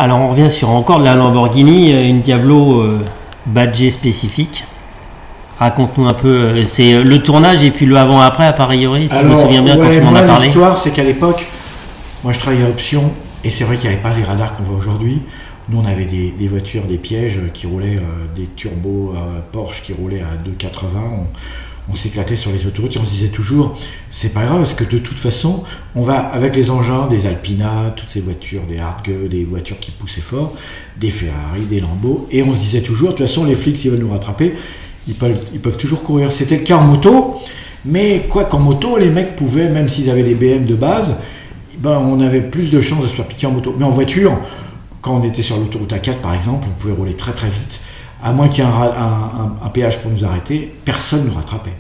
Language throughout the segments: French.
Alors on revient sur encore de la Lamborghini, une Diablo badgée spécifique. Raconte-nous un peu, c'est le tournage et puis le avant-après a priori, si je me souviens bien quand tu m'en as parlé. L'histoire c'est qu'à l'époque, moi je travaillais à Option et c'est vrai qu'il n'y avait pas les radars qu'on voit aujourd'hui. Nous on avait des voitures, des pièges qui roulaient, des turbos Porsche qui roulaient à 2,80. On s'éclatait sur les autoroutes et on se disait toujours c'est pas grave parce que de toute façon on va avec les engins des Alpina, toutes ces voitures, des Hardge, des voitures qui poussaient fort, des Ferrari, des Lambo, et on se disait toujours de toute façon les flics s'ils veulent nous rattraper ils peuvent toujours courir. C'était le cas en moto, mais quoi qu'en moto les mecs pouvaient, même s'ils avaient des BM de base, ben, on avait plus de chances de se faire piquer en moto. Mais en voiture, quand on était sur l'autoroute A4 par exemple, on pouvait rouler très très vite. À moins qu'il y ait un péage pour nous arrêter, personne ne nous rattrapait.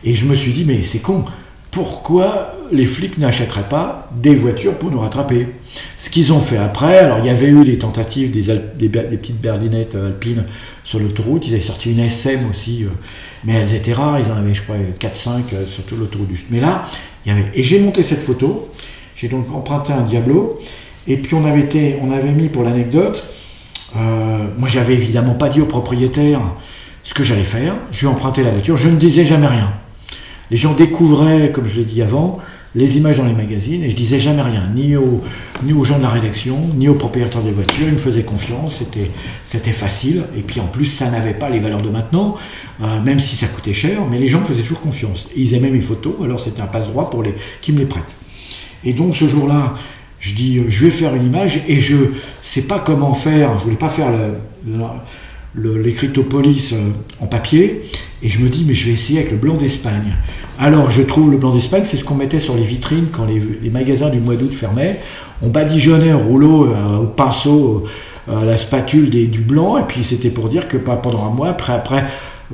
Et je me suis dit, mais c'est con, pourquoi les flics n'achèteraient pas des voitures pour nous rattraper? Ce qu'ils ont fait après, alors il y avait eu des tentatives, des petites berlinettes alpines sur l'autoroute, ils avaient sorti une SM aussi, mais elles étaient rares, ils en avaient je crois 4-5 sur toute l'autoroute. Mais là, il y avait... Et j'ai monté cette photo, j'ai donc emprunté un Diablo, et puis on avait mis pour l'anecdote, moi j'avais évidemment pas dit au propriétaire ce que j'allais faire, je lui ai emprunté la voiture, je ne disais jamais rien. Les gens découvraient, comme je l'ai dit avant, les images dans les magazines et je disais jamais rien, ni aux gens de la rédaction, ni aux propriétaires des voitures, ils me faisaient confiance, c'était facile, et puis en plus ça n'avait pas les valeurs de maintenant, même si ça coûtait cher, mais les gens me faisaient toujours confiance. Et ils aimaient mes photos, alors c'était un passe-droit pour qui me les prêtent. Et donc ce jour-là, je dis, je vais faire une image et je sais pas comment faire, je voulais pas faire l'écritopolis en papier, et je me dis, mais je vais essayer avec le blanc d'Espagne. Alors je trouve le blanc d'Espagne, c'est ce qu'on mettait sur les vitrines quand les magasins du mois d'août fermaient. On badigeonnait au rouleau, au pinceau, à la spatule du blanc, et puis c'était pour dire que pendant un mois,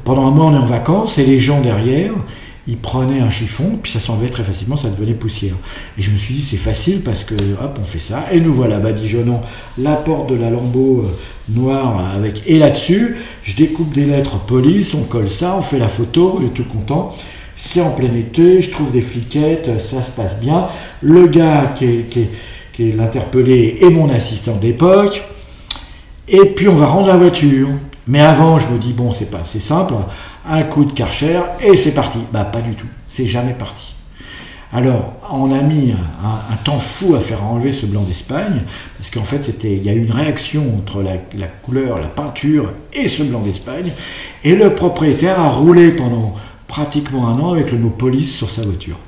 pendant un mois on est en vacances, et les gens derrière, ils prenaient un chiffon, puis ça s'enlevait très facilement, ça devenait poussière. Et je me suis dit, c'est facile parce que, hop, on fait ça. Et nous voilà badigeonnant la porte de la Lambo noire avec. Et là-dessus, je découpe des lettres police, on colle ça, on fait la photo, on est tout content. C'est en plein été, je trouve des fliquettes, ça se passe bien. Le gars qui est l'interpellé est mon assistant d'époque. Et puis on va rendre la voiture. Mais avant, je me dis, bon, c'est simple, un coup de Karcher et c'est parti. Bah, pas du tout, c'est jamais parti. Alors, on a mis un temps fou à faire enlever ce blanc d'Espagne, parce qu'en fait, il y a eu une réaction entre la couleur, la peinture et ce blanc d'Espagne, et le propriétaire a roulé pendant pratiquement un an avec le mot police sur sa voiture.